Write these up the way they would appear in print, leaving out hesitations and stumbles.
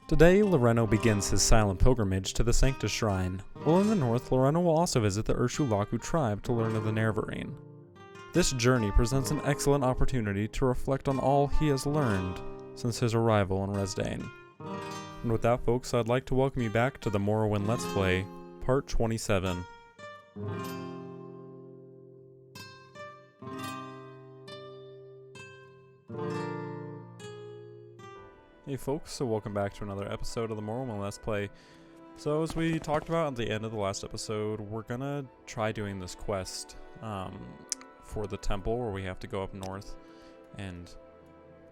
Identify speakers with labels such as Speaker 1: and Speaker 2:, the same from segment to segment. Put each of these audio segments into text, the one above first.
Speaker 1: Today, Lirreno begins his silent pilgrimage to the Sanctus Shrine, while in the north, Lirreno will also visit the Urshilaku tribe to learn of the Nerevarine. This journey presents an excellent opportunity to reflect on all he has learned since his arrival in Resdayn. And with that, folks, I'd like to welcome you back to the Morrowind Let's Play, Part 27. Hey folks, so welcome back to another episode of the Morrowind Let's Play. So as we talked about at the end of the last episode, we're gonna try doing this quest for the temple where we have to go up north and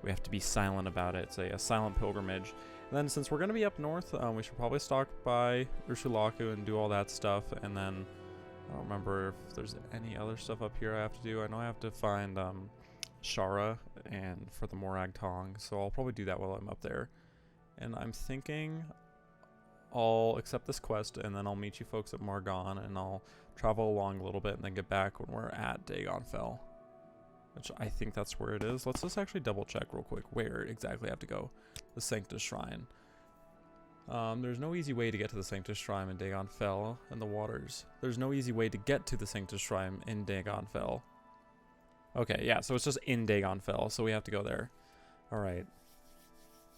Speaker 1: we have to be silent about it. It's a silent pilgrimage. And then since we're gonna be up north, we should probably stop by Urshilaku and do all that stuff, and then I don't remember if there's any other stuff up here I have to do. I know I have to find Shara and for the Morag Tong, so I'll probably do that while I'm up there. And I'm thinking I'll accept this quest and then I'll meet you folks at Margon and I'll travel along a little bit and then get back when we're at Dagonfell, which I think that's where it is. Let's just actually double check real quick where exactly I have to go. The Sanctus Shrine. There's no easy way to get to the Sanctus Shrine in Dagonfell and the waters. There's no easy way to get to the Sanctus Shrine in Dagonfell. Okay, yeah, so it's just in Dagonfell, so we have to go there. Alright.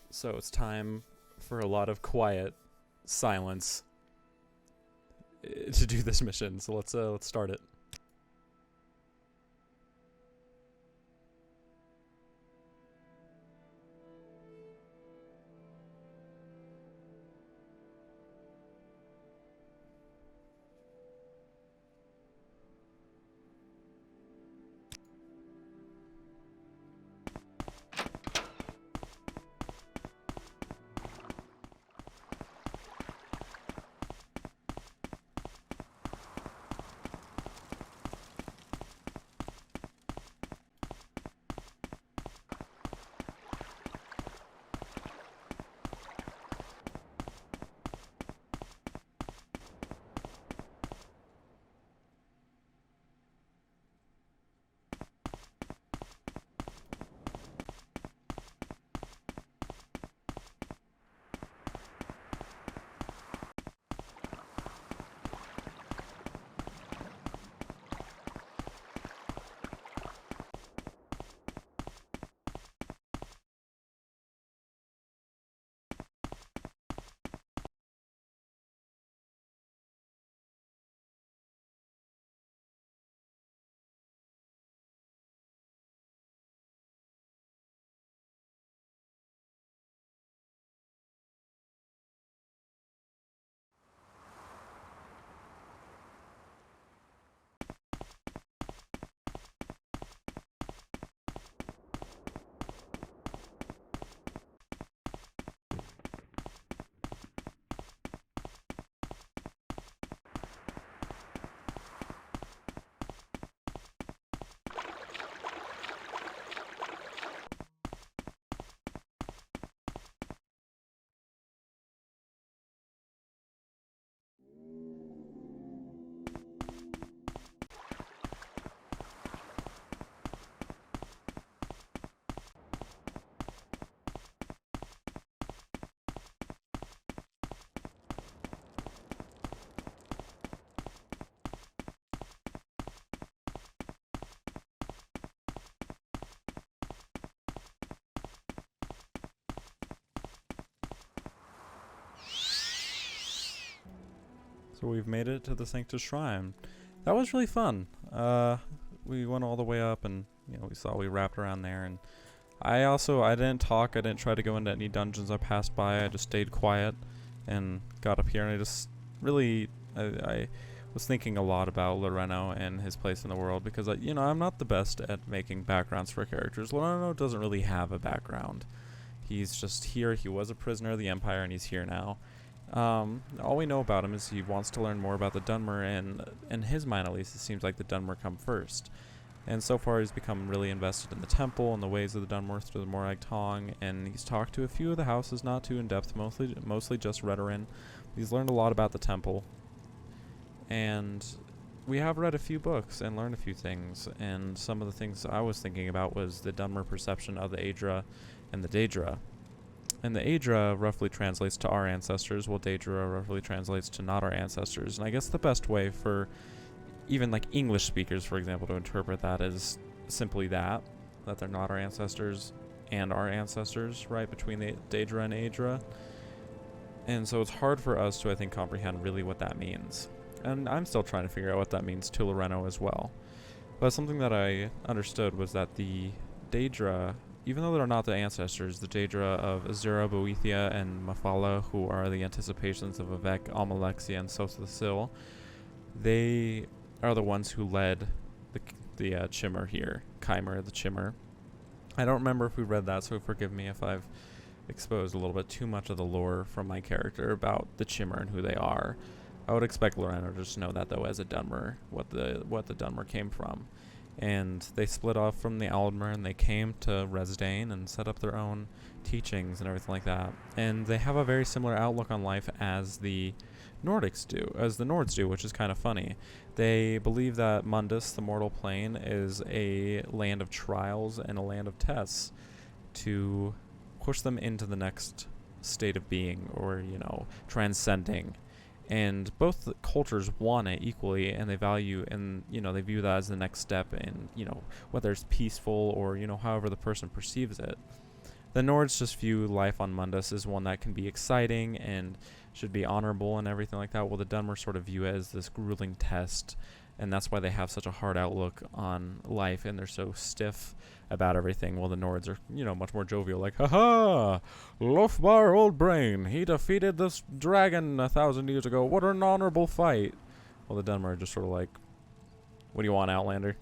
Speaker 1: So it's time for a lot of quiet silence to do this mission. So let's start it. So we've made it to the Sanctus Shrine. That was really fun. We went all the way up and, you know, we wrapped around there, and I didn't talk, I didn't try to go into any dungeons I passed by, I just stayed quiet and got up here, and I just really, I was thinking a lot about Lirreno and his place in the world, because, you know, I'm not the best at making backgrounds for characters. Lirreno doesn't really have a background. He's just here, he was a prisoner of the Empire, and he's here now. All we know about him is he wants to learn more about the Dunmer, and in his mind at least, it seems like the Dunmer come first. And so far he's become really invested in the temple and the ways of the Dunmer through the Morag Tong, and he's talked to a few of the houses, not too in depth, mostly just Redoran. He's learned a lot about the temple, and we have read a few books and learned a few things, and some of the things I was thinking about was the Dunmer perception of the Aedra and the Daedra. And the Aedra roughly translates to our ancestors, while Daedra roughly translates to not our ancestors. And I guess the best way for even like English speakers, for example, to interpret that is simply that they're not our ancestors and our ancestors, right, between the Daedra and Aedra. And so it's hard for us to, I think, comprehend really what that means. And I'm still trying to figure out what that means to Lirreno as well. But something that I understood was that the Daedra, even though they're not the ancestors, the Daedra of Azura, Boethia, and Mafala, who are the anticipations of Avec, Almalexia, and Sotha, they are the ones who led the Chimmer here, Chimer, the Chimmer. I don't remember if we read that, so forgive me if I've exposed a little bit too much of the lore from my character about the Chimmer and who they are. I would expect Lirreno to just know that, though, as a Dunmer, what the Dunmer came from. And they split off from the Aldmer, and they came to Resdayn and set up their own teachings and everything like that. And they have a very similar outlook on life as the Nords do, which is kind of funny. They believe that Mundus, the mortal plane, is a land of trials and a land of tests to push them into the next state of being, or, transcending. And both the cultures want it equally, and they value, and they view that as the next step in, whether it's peaceful or, however the person perceives it. The Nords just view life on Mundus as one that can be exciting and should be honorable and everything like that, while the Dunmer sort of view it as this grueling test, and that's why they have such a hard outlook on life, and they're so stiff about everything, while the Nords are, much more jovial, like, haha, Lofbar old brain, he defeated this dragon 1,000 years ago, what an honorable fight. Well, the Dunmer are just sort of like, what do you want, Outlander?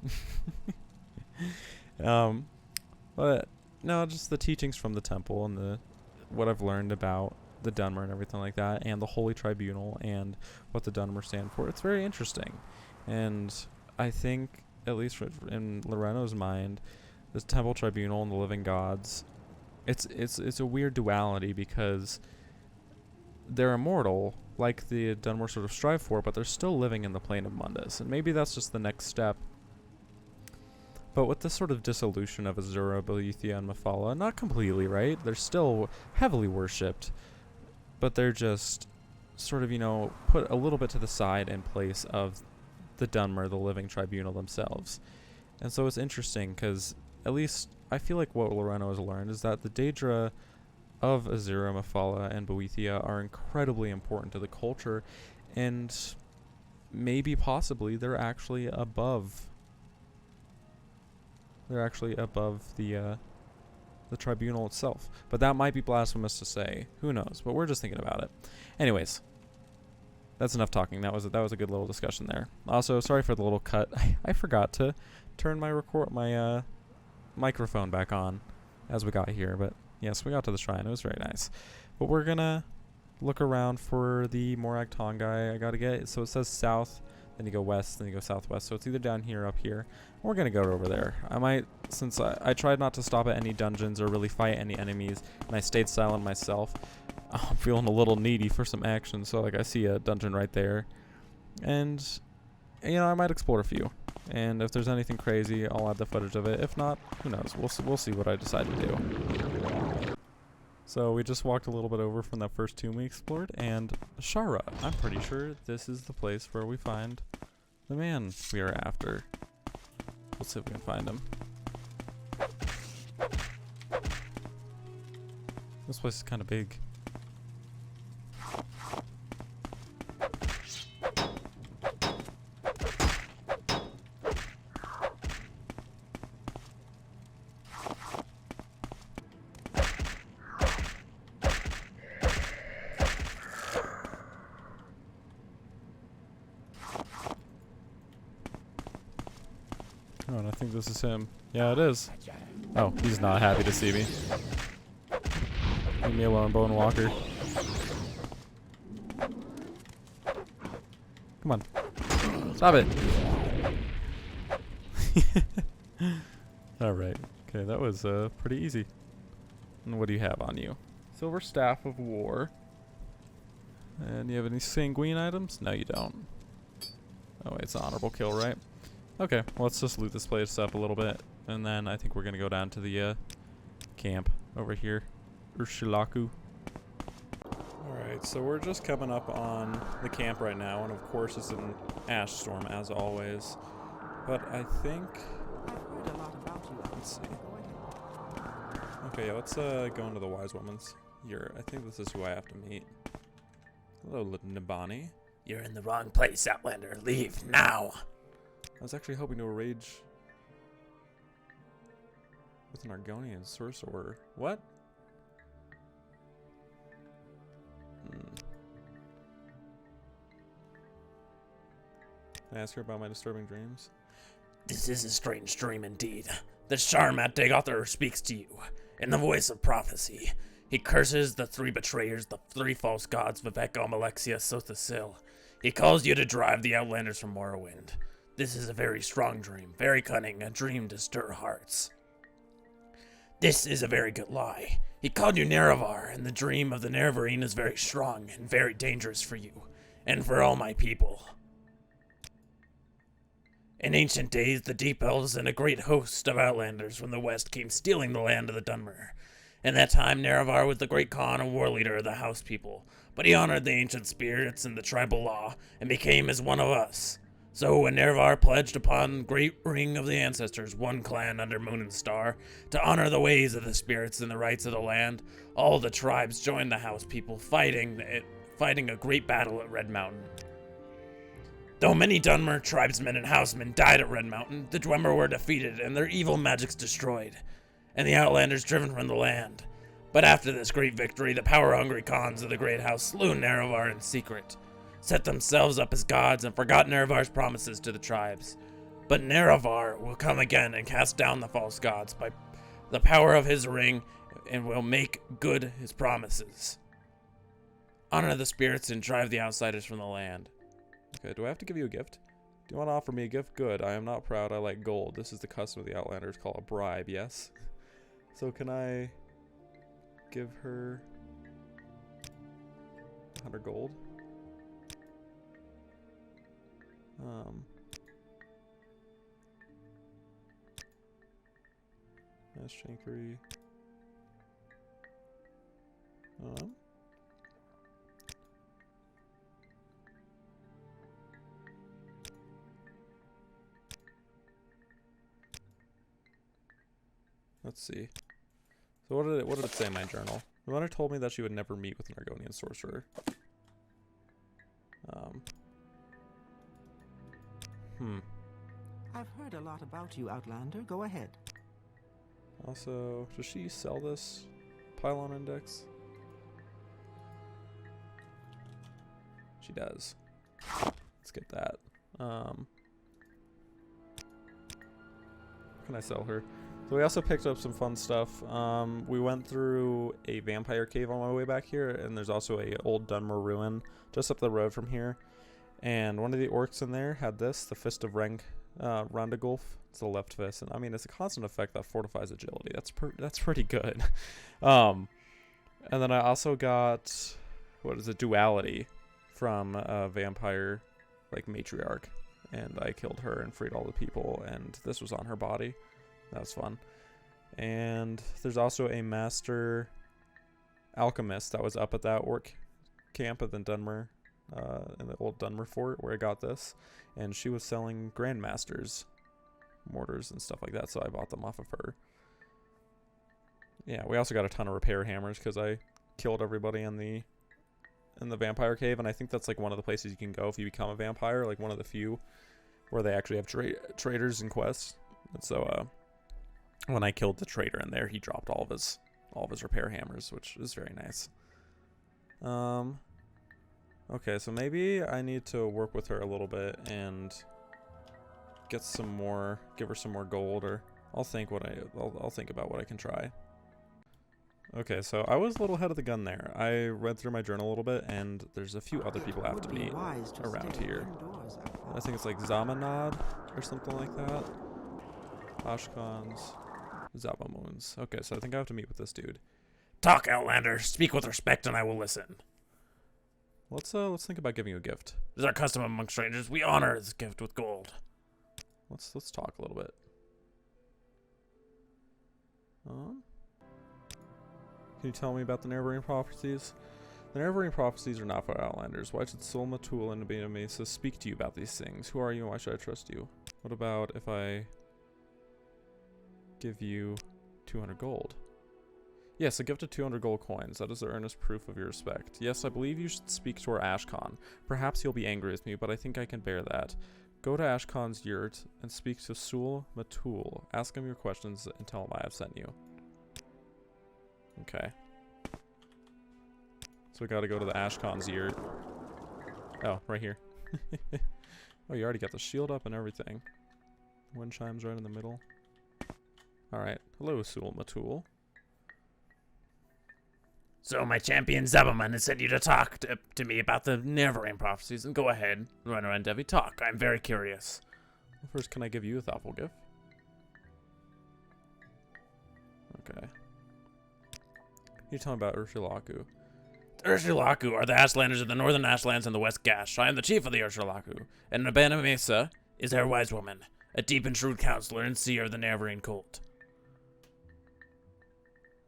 Speaker 1: But no, just the teachings from the temple and what I've learned about the Dunmer and everything like that, and the Holy Tribunal and what the Dunmer stand for. It's very interesting. And I think, at least in Lirreno's mind, this Temple Tribunal and the Living Gods, it's a weird duality, because they're immortal, like the Dunmer sort of strive for, but they're still living in the plane of Mundus. And maybe that's just the next step. But with this sort of dissolution of Azura, Boethia, and Mafala, not completely, right? They're still heavily worshipped, but they're just sort of, put a little bit to the side in place of the Dunmer, the Living Tribunal themselves. And so it's interesting, because at least I feel like what Lirreno has learned is that the Daedra of Azura, Mafala, and Boethia are incredibly important to the culture, and maybe possibly they're actually above the tribunal itself. But that might be blasphemous to say. Who knows? But we're just thinking about it. Anyways, that's enough talking. That was a good little discussion there. Also, sorry for the little cut. I forgot to turn my microphone back on as we got here. But yes, we got to the shrine. It was very nice. But we're gonna look around for the Morag Tongai. I gotta get it. So it says south, then you go west, then you go southwest. So it's either down here or up here. We're gonna go over there. I might, since I tried not to stop at any dungeons or really fight any enemies, and I stayed silent myself, I'm feeling a little needy for some action. So like, I see a dungeon right there, and I might explore a few. And if there's anything crazy, I'll add the footage of it. If not, who knows? We'll see what I decide to do. So we just walked a little bit over from that first tomb we explored, and Shara. I'm pretty sure this is the place where we find the man we are after. Let's see if we can find him. This place is kind of big. Oh, and I think this is him. Yeah, it is. Oh, he's not happy to see me. Leave me alone, Bone Walker. Come on. Stop it. Alright. Okay, that was pretty easy. And what do you have on you? Silver Staff of War. And you have any sanguine items? No, you don't. Oh, wait, it's an honorable kill, right? Okay, well, let's just loot this place up a little bit, and then I think we're gonna go down to the camp over here, Urshilaku Alright, so we're just coming up on the camp right now, and of course it's an ash storm as always. But I think... let's see. Okay, let's go into the Wise Woman's. I think this is who I have to meet. Hello, Nibani.
Speaker 2: You're in the wrong place, Outlander. Leave now.
Speaker 1: I was actually hoping to rage with an Argonian sorcerer. What? Can I ask her about my disturbing dreams?
Speaker 2: This is a strange dream indeed. The Sharmat Dagothar speaks to you in the voice of prophecy. He curses the 3 betrayers, the 3 false gods, Vivek, Alexia, Sothasil. He calls you to drive the Outlanders from Morrowind. This is a very strong dream, very cunning, a dream to stir hearts. This is a very good lie. He called you Nerevar, and the dream of the Nerevarine is very strong and very dangerous for you, and for all my people. In ancient days, the Deep Elves and a great host of Outlanders from the west came stealing the land of the Dunmer. In that time, Nerevar was the great Khan and war leader of the House people, but he honored the ancient spirits and the tribal law, and became as one of us. So when Nerevar pledged upon great ring of the ancestors, one clan under Moon and Star, to honor the ways of the spirits and the rights of the land, all the tribes joined the House people, fighting a great battle at Red Mountain. Though many Dunmer tribesmen and housemen died at Red Mountain, the Dwemer were defeated and their evil magics destroyed, and the Outlanders driven from the land. But after this great victory, the power-hungry Khans of the Great House slew Nerevar in secret, set themselves up as gods, and forgot Nerevar's promises to the tribes. But Nerevar will come again and cast down the false gods by the power of his ring, and will make good his promises. Honor the spirits and drive the outsiders from the land.
Speaker 1: Okay, do I have to give you a gift? Do you want to offer me a gift? Good. I am not proud. I like gold. This is the custom of the Outlanders. Call a bribe, yes? So can I give her 100 gold? That's chain 3. Let's see. So what did it say in my journal? The runner told me that she would never meet with an Argonian sorcerer.
Speaker 3: I've heard a lot about you, Outlander. Go ahead.
Speaker 1: Also, does she sell this pylon index? She does. Let's get that. Can I sell her? So we also picked up some fun stuff. We went through a vampire cave on my way back here, and there's also a old Dunmer ruin just up the road from here. And one of the orcs in there had this, the Fist of Randagulf. It's the left fist, and I mean it's a constant effect that fortifies agility. That's pretty good. And then I also got duality from a vampire like matriarch, and I killed her and freed all the people, and this was on her body. That was fun. And there's also a master alchemist that was up at that orc camp at the Dunmer, in the old Dunmer fort where I got this, and she was selling grandmasters mortars and stuff like that, so I bought them off of her. Yeah, we also got a ton of repair hammers because I killed everybody in the vampire cave, and I think that's like one of the places you can go if you become a vampire, like one of the few where they actually have traders and quests. And so when I killed the trader in there, he dropped all of his repair hammers, which is very nice. Okay, so maybe I need to work with her a little bit and give her some more gold, or I'll think about what I can try. Okay, so I was a little ahead of the gun there. I read through my journal a little bit, and there's a few other people I have to meet around here. I think it's like Zamanad or something like that. Ashkans, Zabamoons. Okay, so I think I have to meet with this dude.
Speaker 2: Talk, Outlander. Speak with respect, and I will listen.
Speaker 1: Let's think about giving you a gift.
Speaker 2: It is our custom among strangers. We honor this gift with gold.
Speaker 1: Let's talk a little bit. Can you tell me about the Nerevarine Prophecies? The Nerevarine Prophecies are not for Outlanders. Why should Sol Matul and Abena Mesa speak to you about these things? Who are you and why should I trust you? What about if I give you 200 gold? Yes, a gift of 200 gold coins. That is the earnest proof of your respect. Yes, I believe you should speak to our Ashkhan. Perhaps he'll be angry with me, but I think I can bear that. Go to Ashkhan's yurt and speak to Sul Matul. Ask him your questions and tell him I have sent you. Okay. So we gotta go to the Ashkhan's yurt. Oh, right here. Oh, you already got the shield up and everything. Wind chimes right in the middle. Alright. Hello, Sul Matul.
Speaker 2: So my champion Zabaman has sent you to talk to me about the Nerevarine Prophecies, and go ahead, Lirreno Randevi, talk. I'm very curious.
Speaker 1: Well, first, can I give you a thoughtful gift? Okay. Can you tell me about Urshilaku?
Speaker 2: The Urshilaku are the Ashlanders of the Northern Ashlands and the West Gash. I am the chief of the Urshilaku, and Abena Mesa is their wise woman, a deep and shrewd counselor and seer of the Nerevarine cult.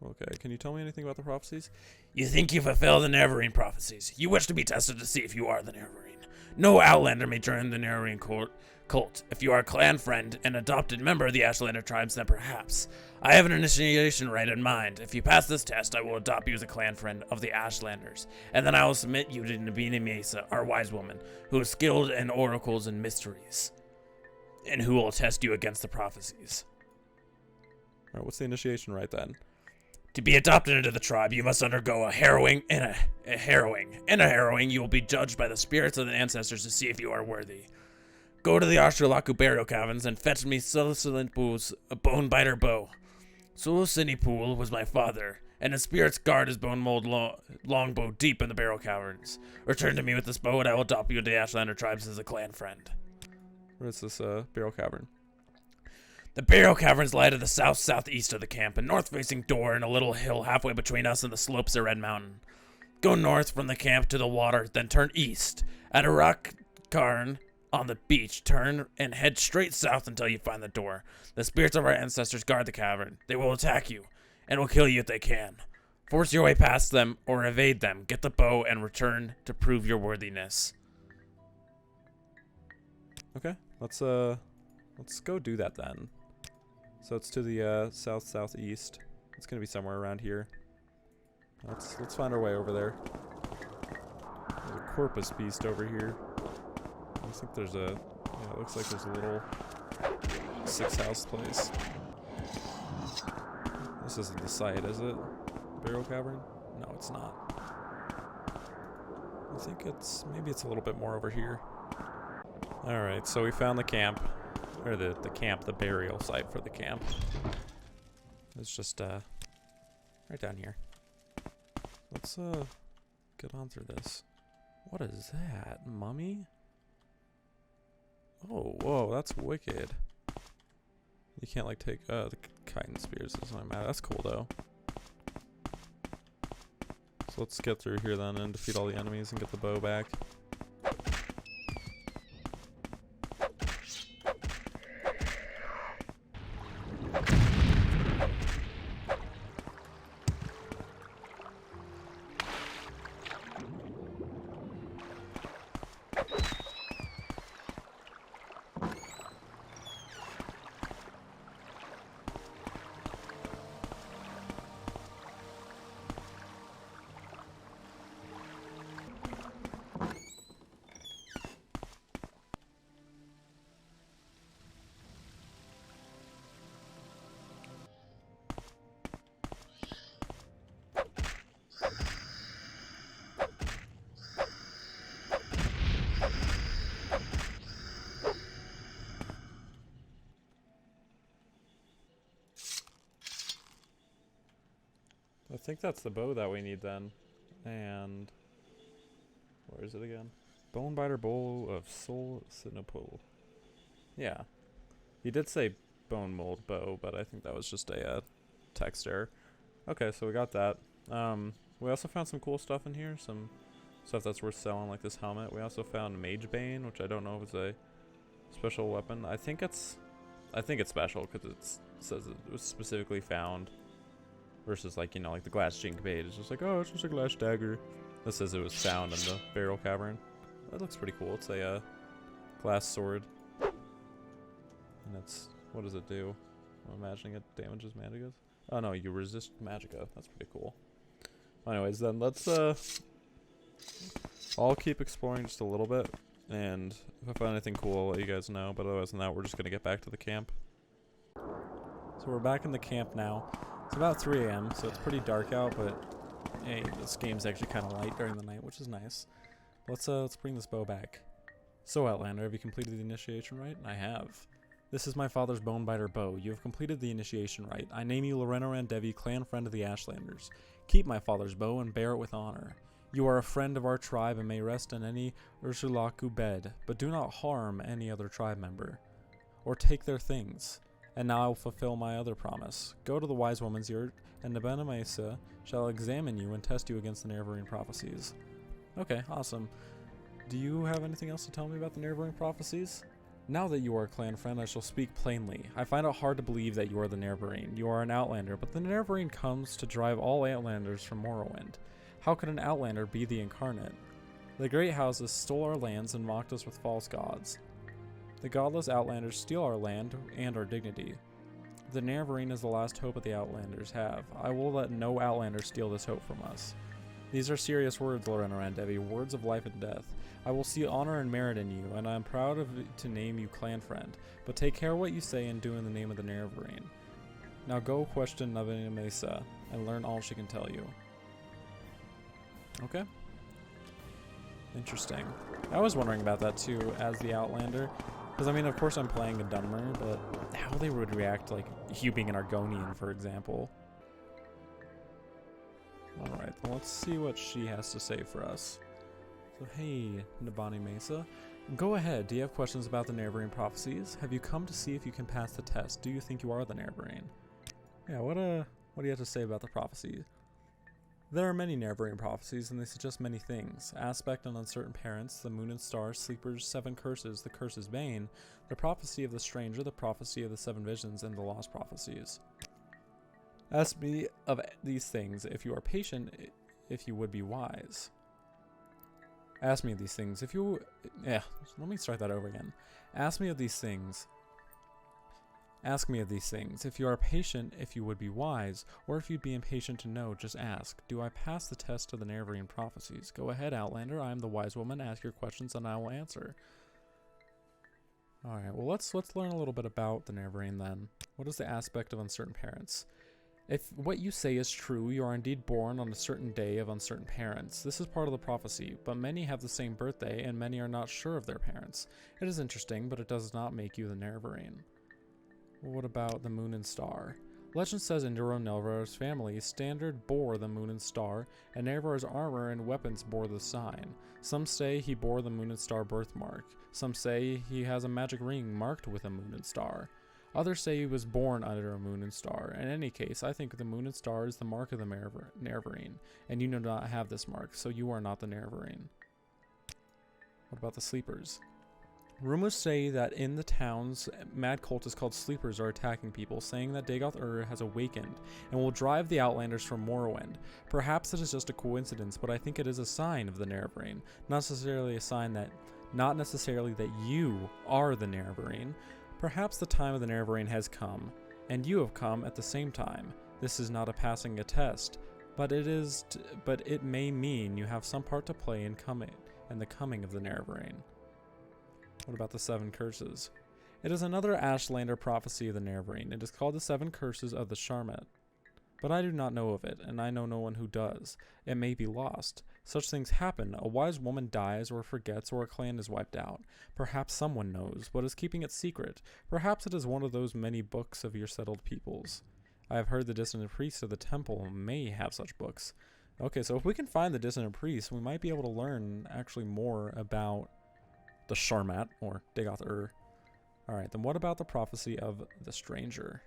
Speaker 1: Okay, can you tell me anything about the prophecies?
Speaker 2: You think you fulfill the Nerevarine Prophecies. You wish to be tested to see if you are the Nerevarine. No Outlander may join the Nerevarine cult. If you are a clan friend and adopted member of the Ashlander tribes, then perhaps. I have an initiation rite in mind. If you pass this test, I will adopt you as a clan friend of the Ashlanders, and then I will submit you to Abena Mesa, our wise woman, who is skilled in oracles and mysteries, and who will test you against the prophecies.
Speaker 1: Alright, what's the initiation rite then?
Speaker 2: To be adopted into the tribe, you must undergo a harrowing. In a harrowing, you will be judged by the spirits of the ancestors to see if you are worthy. Go to the Urshilaku burial caverns and fetch me Sulusinipu's bone biter bow. Sulusinipu was my father, and his spirits guard his bone mold longbow deep in the burial caverns. Return to me with this bow, and I will adopt you into the Ashlander tribes as a clan friend.
Speaker 1: Where is this burial cavern?
Speaker 2: The burial caverns lie to the southeast of the camp, a north-facing door in a little hill halfway between us and the slopes of Red Mountain. Go north from the camp to the water, then turn east. At a rock cairn on the beach, turn and head straight south until you find the door. The spirits of our ancestors guard the cavern. They will attack you, and will kill you if they can. Force your way past them, or evade them. Get the bow and return to prove your worthiness.
Speaker 1: Okay, let's go do that then. So it's to the southeast. It's gonna be somewhere around here. Let's find our way over there. There's a corpus beast over here. I think there's a yeah, it looks like there's a little 6-house place. This isn't the site, is it? Burial cavern? No, it's not. I think maybe it's a little bit more over here. Alright, so we found the camp. Or the burial site for the camp. It's just right down here. Let's get on through this. What is that? Mummy? Oh, whoa, that's wicked. You can't like take the chitin spears, is what I'm at. That's cool though. So let's get through here then and defeat all the enemies and get the bow back. I think that's the bow that we need then. And where is it again? Bonebiter Bowl of Sol Sinopol. Yeah. He did say bone mold bow, but I think that was just a text error. Okay, so we got that. We also found some cool stuff in here. Some stuff that's worth selling, like this helmet. We also found Mage Bane, which I don't know if it's a special weapon. I think it's special because it says it was specifically found. Versus like, you know, like the glass jink bait. It's just like, oh, it's just a glass dagger. This says it was found in the burial cavern. That looks pretty cool. It's a glass sword. And it's, what does it do? I'm imagining it damages magickas. Oh no, you resist magicka. That's pretty cool. Anyways, then let's I'll keep exploring just a little bit, and if I find anything cool, I'll let you guys know. But otherwise than that, we're just gonna get back to the camp. So we're back in the camp now. It's about 3 a.m., so it's pretty dark out, but hey, this game's actually kind of light during the night, which is nice. Let's bring this bow back. So Outlander, have you completed the initiation rite? I have. This is my father's Bonebiter bow. You have completed the initiation rite. I name you Lirreno Randevi, clan friend of the Ashlanders. Keep my father's bow and bear it with honor. You are a friend of our tribe and may rest in any Urshilaku bed, but do not harm any other tribe member, or take their things. And now I will fulfill my other promise. Go to the wise woman's yurt, and Nebena Mesa shall examine you and test you against the Nerevarine Prophecies. Okay, awesome. Do you have anything else to tell me about the Nerevarine Prophecies? Now that you are a clan friend, I shall speak plainly. I find it hard to believe that you are the Nerevarine. You are an Outlander, but the Nerevarine comes to drive all Outlanders from Morrowind. How could an Outlander be the incarnate? The great houses stole our lands and mocked us with false gods. The godless Outlanders steal our land and our dignity. The Nerevarine is the last hope that the Outlanders have. I will let no Outlander steal this hope from us. These are serious words, Lirreno Randevi, words of life and death. I will see honor and merit in you, and I am proud to name you clan friend, but take care what you say and do in the name of the Nerevarine. Now go question Nebena Mesa and learn all she can tell you. Okay. Interesting. I was wondering about that too, as the Outlander. Because, I mean, of course I'm playing a Dunmer, but how they would react, like, you being an Argonian, for example. Alright, then let's see what she has to say for us. So, hey, Nebena Mesa. Go ahead, do you have questions about the Nerevarine Prophecies? Have you come to see if you can pass the test? Do you think you are the Nerevarine? Yeah, what do you have to say about the prophecies? There are many Nerevarine prophecies, and they suggest many things. Aspect and uncertain parents, the moon and stars, sleepers, 7 curses, the curse's bane, the prophecy of the stranger, the prophecy of the 7 visions, and the lost prophecies. Ask me of these things if you are patient, if you would be wise. Ask me of these things if you... let me start that over again. Ask me of these things. Ask me of these things. If you are patient, if you would be wise, or if you'd be impatient to know, just ask. Do I pass the test of the Nerevarine Prophecies? Go ahead, Outlander. I am the wise woman. Ask your questions and I will answer. Alright, well let's learn a little bit about the Nerevarine then. What is the aspect of uncertain parents? If what you say is true, you are indeed born on a certain day of uncertain parents. This is part of the prophecy, but many have the same birthday and many are not sure of their parents. It is interesting, but it does not make you the Nerevarine. What about the moon and star? Legend says Enduro Nelvar's family standard bore the moon and star, and Nerevar's armor and weapons bore the sign. Some say he bore the moon and star birthmark. Some say he has a magic ring marked with a moon and star. Others say he was born under a moon and star. In any case, I think the moon and star is the mark of the Nerevarine, and you do not have this mark, so you are not the Nerevarine. What about the sleepers? Rumors say that in the towns, mad cultists called sleepers are attacking people, saying that Dagoth has awakened and will drive the Outlanders from Morrowind. Perhaps it is just a coincidence, but I think it is a sign of the Nerevarine. Not necessarily that you are the Nerevarine. Perhaps the time of the Nerevarine has come, and you have come at the same time. This is not a passing a test, but it may mean you have some part to play in the coming of the Nerevarine. What about the 7 curses? It is another Ashlander prophecy of the Nerevarine. It is called the 7 curses of the Sharmet. But I do not know of it, and I know no one who does. It may be lost. Such things happen. A wise woman dies or forgets, or a clan is wiped out. Perhaps someone knows, but is keeping it secret. Perhaps it is one of those many books of your settled peoples. I have heard the dissonant priests of the temple may have such books. Okay, so if we can find the dissonant priests, we might be able to learn actually more about the Sharmat, or Dagoth. Alright, then what about the prophecy of the stranger?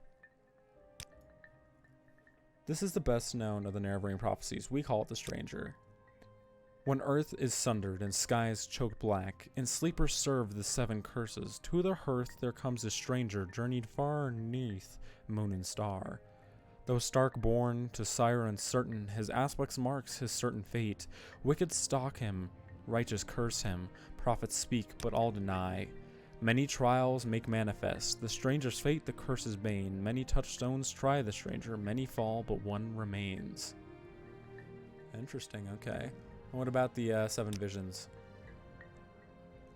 Speaker 1: This is the best known of the Nerevarine prophecies. We call it the stranger. When earth is sundered and skies choked black, and sleepers serve the 7 curses, to their hearth there comes a stranger journeyed far neath moon and star. Though stark born to sire uncertain, his aspects marks his certain fate. Wicked stalk him, righteous curse him, prophets speak, but all deny. Many trials make manifest the stranger's fate, the curse's bane. Many touchstones try the stranger, many fall, but one remains. Interesting, okay. And what about the 7 visions?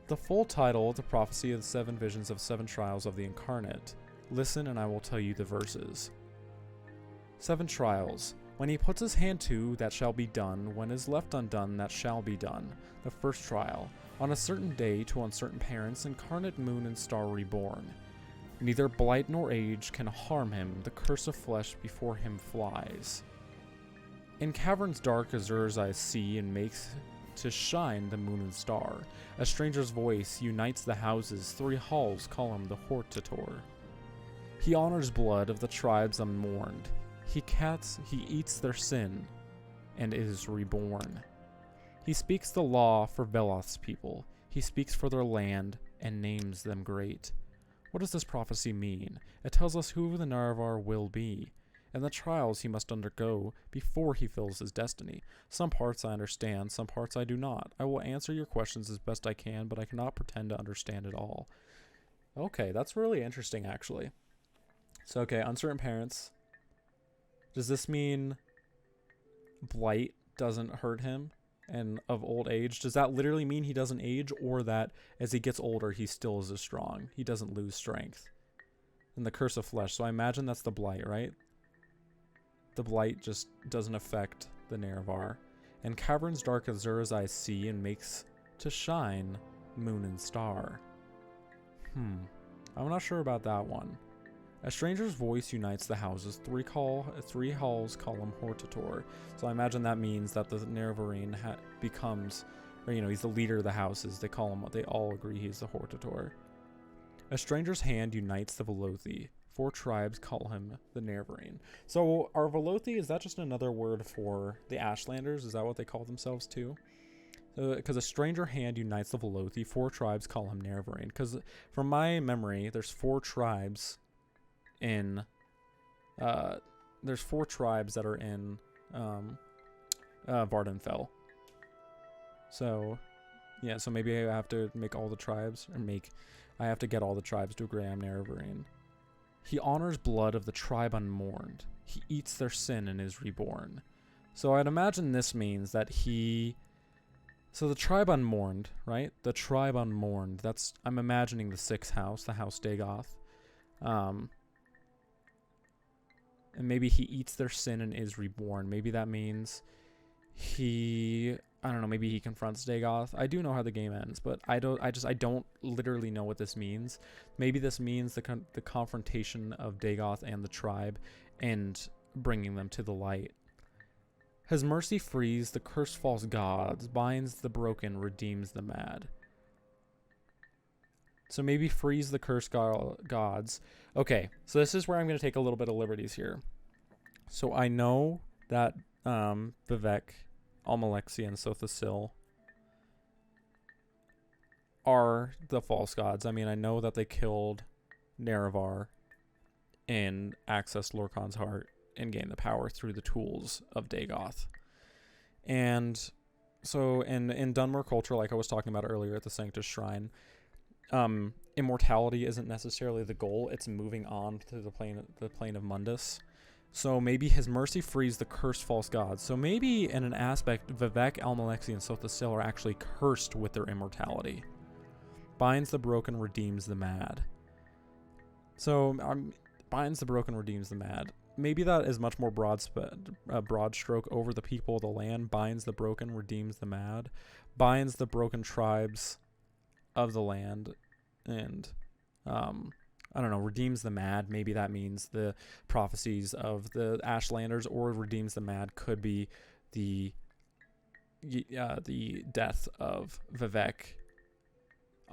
Speaker 1: The full title, The Prophecy of the 7 Visions of 7 Trials of the Incarnate. Listen and I will tell you the verses. 7 trials. When he puts his hand to, that shall be done. When is left undone, that shall be done. The first trial. On a certain day, to uncertain parents, incarnate moon and star reborn. Neither blight nor age can harm him, the curse of flesh before him flies. In caverns dark, Azur's eyes see and makes to shine the moon and star. A stranger's voice unites the houses, 3 halls call him the Hortator. He honors blood of the tribes unmourned. He eats their sin, and is reborn. He speaks the law for Veloth's people. He speaks for their land, and names them great. What does this prophecy mean? It tells us who the Nerevar will be, and the trials he must undergo before he fills his destiny. Some parts I understand, some parts I do not. I will answer your questions as best I can, but I cannot pretend to understand it all. Okay, that's really interesting, actually. So, okay, uncertain parents. Does this mean blight doesn't hurt him and of old age? Does that literally mean he doesn't age, or that as he gets older he still is as strong? He doesn't lose strength. And the curse of flesh. So I imagine that's the blight, right? The blight just doesn't affect the Nerevar. And caverns dark Azur's eyes see and makes to shine moon and star. I'm not sure about that one. A stranger's voice unites the houses. 3 halls call him Hortator. So I imagine that means that the Nerevarine becomes, or he's the leader of the houses. They call him. They all agree he's the Hortator. A stranger's hand unites the Velothi. 4 tribes call him the Nerevarine. So are Velothi, is that just another word for the Ashlanders? Is that what they call themselves too? Because a stranger hand unites the Velothi. 4 tribes call him Nerevarine. Because from my memory, there's 4 tribes in there's 4 tribes that are in Vardenfell. So yeah, so maybe I have to make all the tribes, or I have to get all the tribes to agree I'm Nerevarine. He honors blood of the tribe unmourned. He eats their sin and is reborn. So I'd imagine this means that so the tribe unmourned, right? The tribe unmourned, I'm imagining the 6th house, the house Dagoth. And maybe he eats their sin and is reborn. Maybe that means I don't know, maybe he confronts Dagoth. I do know how the game ends, but I don't literally know what this means. Maybe this means the confrontation of Dagoth and the tribe and bringing them to the light. His mercy frees the cursed false gods, binds the broken, redeems the mad. So maybe frees the cursed gods. Okay, so this is where I'm going to take a little bit of liberties here. So I know that Vivek, Almalexi, and Sothasil are the false gods. I mean, I know that they killed Nerevar and accessed Lorkhan's heart and gained the power through the tools of Dagoth. And so in Dunmer culture, like I was talking about earlier at the Sanctus Shrine, immortality isn't necessarily the goal. It's moving on to the plane of Mundus. So maybe his mercy frees the cursed false gods. So maybe in an aspect, Vivek, Almalexi, and Sothasil are actually cursed with their immortality. Binds the broken, redeems the mad. So binds the broken, redeems the mad. Maybe that is much more broad stroke over the people of the land. Binds the broken, redeems the mad. Binds the broken tribes of the land, and I don't know, redeems the mad. Maybe that means the prophecies of the Ashlanders, or redeems the mad could be the death of Vivek,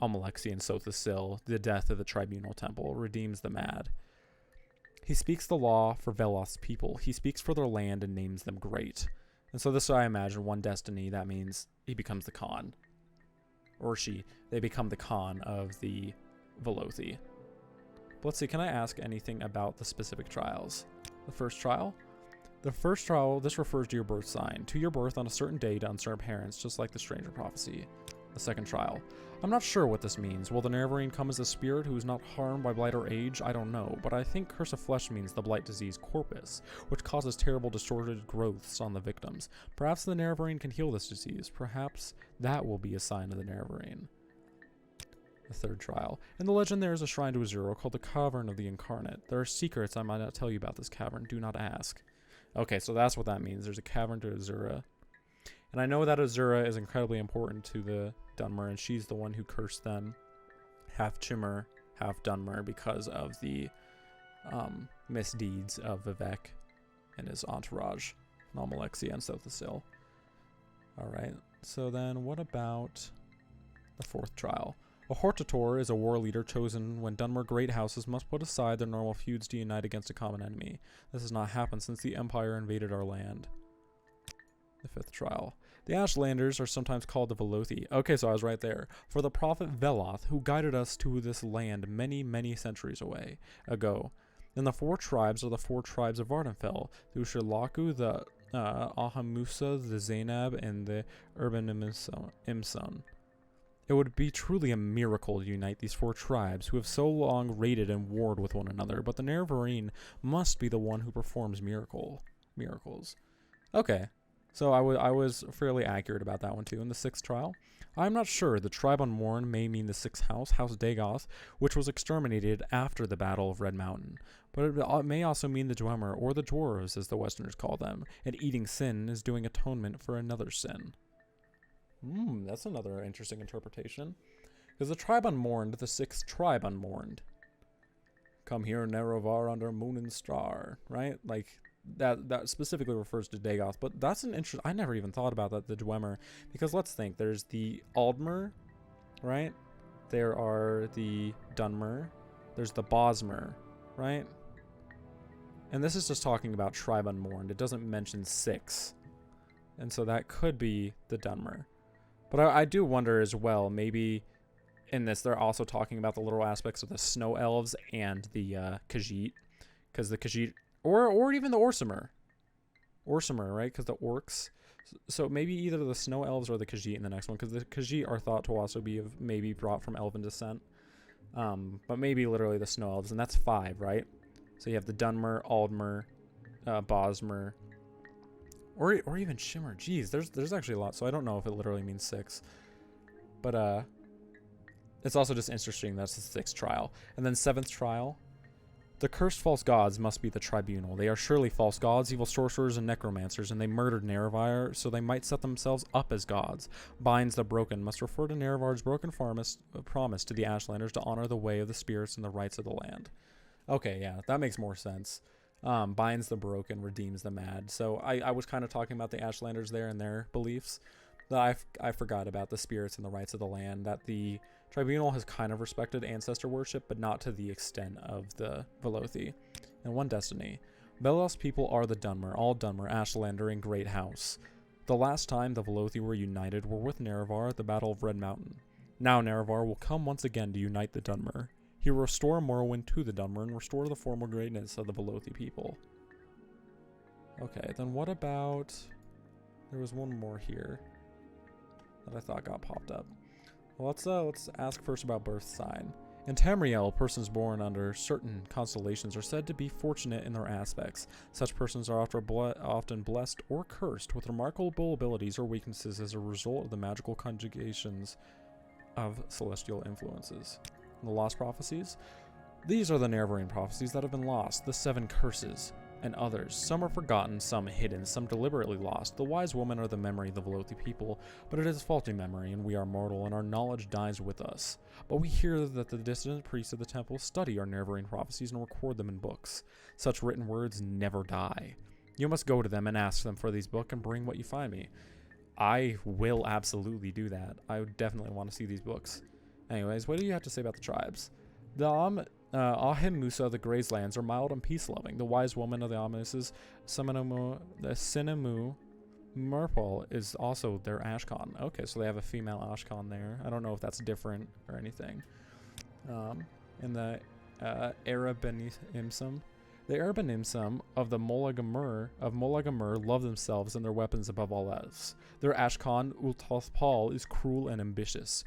Speaker 1: Almalexi, and Sothasil, the death of the tribunal temple. Redeems the mad. He speaks the law for Veloth's people. He speaks for their land and names them great. And so this, I imagine, one destiny, that means he becomes the Khan. Or they become the Khan of the Velothi. But let's see, can I ask anything about the specific trials? The first trial. The first trial, this refers to your birth sign, to your birth on a certain day to uncertain parents, just like the Stranger Prophecy. The second trial. I'm not sure what this means. Will the Nerevarine come as a spirit who is not harmed by blight or age? I don't know, but I think Curse of Flesh means the blight disease corpus, which causes terrible distorted growths on the victims. Perhaps the Nerevarine can heal this disease. Perhaps that will be a sign of the Nerevarine. The third trial. In the legend, there is a shrine to Azura called the Cavern of the Incarnate. There are secrets I might not tell you about this cavern. Do not ask. Okay, so that's what that means. There's a cavern to Azura. And I know that Azura is incredibly important to the Dunmer, and she's the one who cursed them, half Chimmer, half Dunmer, because of the misdeeds of Vivek and his entourage, Almalexia and Sothasil. Alright, so then what about the fourth trial? A Hortator is a war leader chosen when Dunmer great houses must put aside their normal feuds to unite against a common enemy. This has not happened since the Empire invaded our land. The fifth trial. The Ashlanders are sometimes called the Velothi. Okay, so I was right there. For the prophet Veloth, who guided us to this land many, many centuries ago. And the four tribes are the four tribes of Vardenfell. The Urshilaku, the Ahamusa, the Zainab, and the Urban Imson. It would be truly a miracle to unite these four tribes who have so long raided and warred with one another, but the Nerevarine must be the one who performs miracles. Okay, so I was fairly accurate about that one too. In the sixth trial, I'm not sure. The tribe on Morn may mean the sixth house, House Dagoth, which was exterminated after the Battle of Red Mountain. But it may also mean the Dwemer, or the Dwarves as the Westerners call them, and eating sin is doing atonement for another sin. That's another interesting interpretation. Because the tribe unmourned, the sixth tribe unmourned. Come here, Nerevar under moon and star, right? Like, that specifically refers to Dagoth, but that's an interest. I never even thought about that, the Dwemer. Because let's think, there's the Aldmer, right? There are the Dunmer. There's the Bosmer, right? And this is just talking about tribe unmourned. It doesn't mention six. And so that could be the Dunmer. But I do wonder as well, maybe in this they're also talking about the literal aspects of the Snow Elves and the Khajiit. Because the Khajiit, or even the Orsimer, right? Because the Orcs. So maybe either the Snow Elves or the Khajiit in the next one. Because the Khajiit are thought to also be maybe brought from Elven descent. But maybe literally the Snow Elves. And that's 5, right? So you have the Dunmer, Aldmer, Bosmer, or even Shimmer. Jeez, there's actually a lot. So I don't know if it literally means 6. But it's also just interesting that's the 6th trial. And then 7th trial. The cursed false gods must be the tribunal. They are surely false gods, evil sorcerers and necromancers, and they murdered Nerevar, so they might set themselves up as gods. Binds the broken must refer to Nerevar's broken promise to the Ashlanders to honor the way of the spirits and the rights of the land. Okay, yeah, that makes more sense. Binds the broken, redeems the mad. So I was kind of talking about the Ashlanders there and their beliefs. I forgot about the spirits and the rights of the land, that the tribunal has kind of respected ancestor worship, but not to the extent of the Velothi. And one destiny. Belos people are the Dunmer, all Dunmer, Ashlander, and Great House. The last time the Velothi were united were with Nerevar at the Battle of Red Mountain. Now Nerevar will come once again to unite the Dunmer. He will restore Morrowind to the Dunmer and restore the former greatness of the Velothi people. Okay, then what about... There was one more here that I thought got popped up. Well, let's ask first about birth sign. In Tamriel, persons born under certain constellations are said to be fortunate in their aspects. Such persons are often blessed or cursed with remarkable abilities or weaknesses as a result of the magical conjugations of celestial influences. The Lost Prophecies. These are the Nerevarine Prophecies that have been lost, the 7 curses, and others. Some are forgotten, some hidden, some deliberately lost. The wise women are the memory of the Velothi people, but it is faulty memory, and we are mortal, and our knowledge dies with us. But we hear that the dissident priests of the temple study our Nerevarine Prophecies and record them in books. Such written words never die. You must go to them and ask them for these books and bring what you find me. I will absolutely do that. I would definitely want to see these books. Anyways, what do you have to say about the tribes? The Ahim Musa of the Grazelands are mild and peace-loving. The wise woman of the Amises, the Sinemu Murpol, is also their Ashkan. Okay, so they have a female Ashkan there. I don't know if that's different or anything. In the Era Ben Imsum, The Urbanimsum of the Molagamur love themselves and their weapons above all else. Their Ashkan Ultothpal is cruel and ambitious,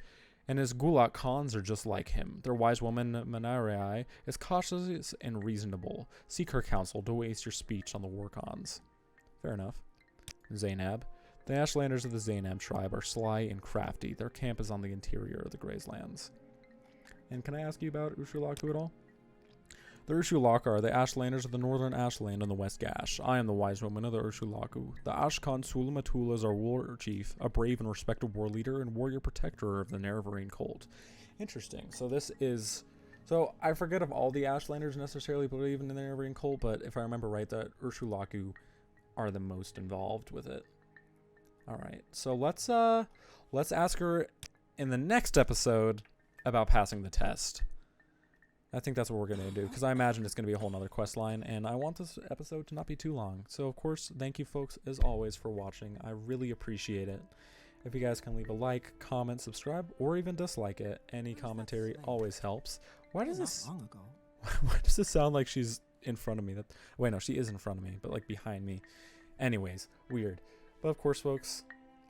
Speaker 1: and his Gulak Khans are just like him. Their wise woman Manarai is cautious and reasonable. Seek her counsel, don't waste your speech on the war cons. Fair enough. Zainab. The Ashlanders of the Zainab tribe are sly and crafty. Their camp is on the interior of the Grazelands. And can I ask you about Urshilaku at all? The Urshilaku are the Ashlanders of the northern Ashland and the West Gash. I am the wise woman of the Urshilaku. The Ashkan Sulamatula is our war chief, a brave and respected war leader and warrior protector of the Nerevarine cult. Interesting. So this is... So I forget if all the Ashlanders necessarily believe in the Nerevarine cult, but if I remember right, the Urshilaku are the most involved with it. Alright, so let's ask her in the next episode about passing the test. I think that's what we're going to do, because I imagine it's going to be a whole nother quest line, and I want this episode to not be too long. So, of course, thank you, folks, as always, for watching. I really appreciate it. If you guys can leave a like, comment, subscribe, or even dislike it, any commentary always helps. Why does this...
Speaker 3: Long ago.
Speaker 1: Why does this sound like she's in front of me? Wait, no, she is in front of me, but, like, behind me. Anyways, weird. But, of course, folks,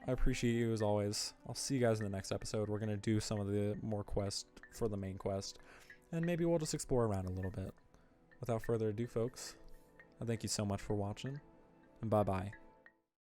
Speaker 1: I appreciate you, as always. I'll see you guys in the next episode. We're going to do some of the more quests for the main quest. And maybe we'll just explore around a little bit. Without further ado, folks, I thank you so much for watching, and bye-bye.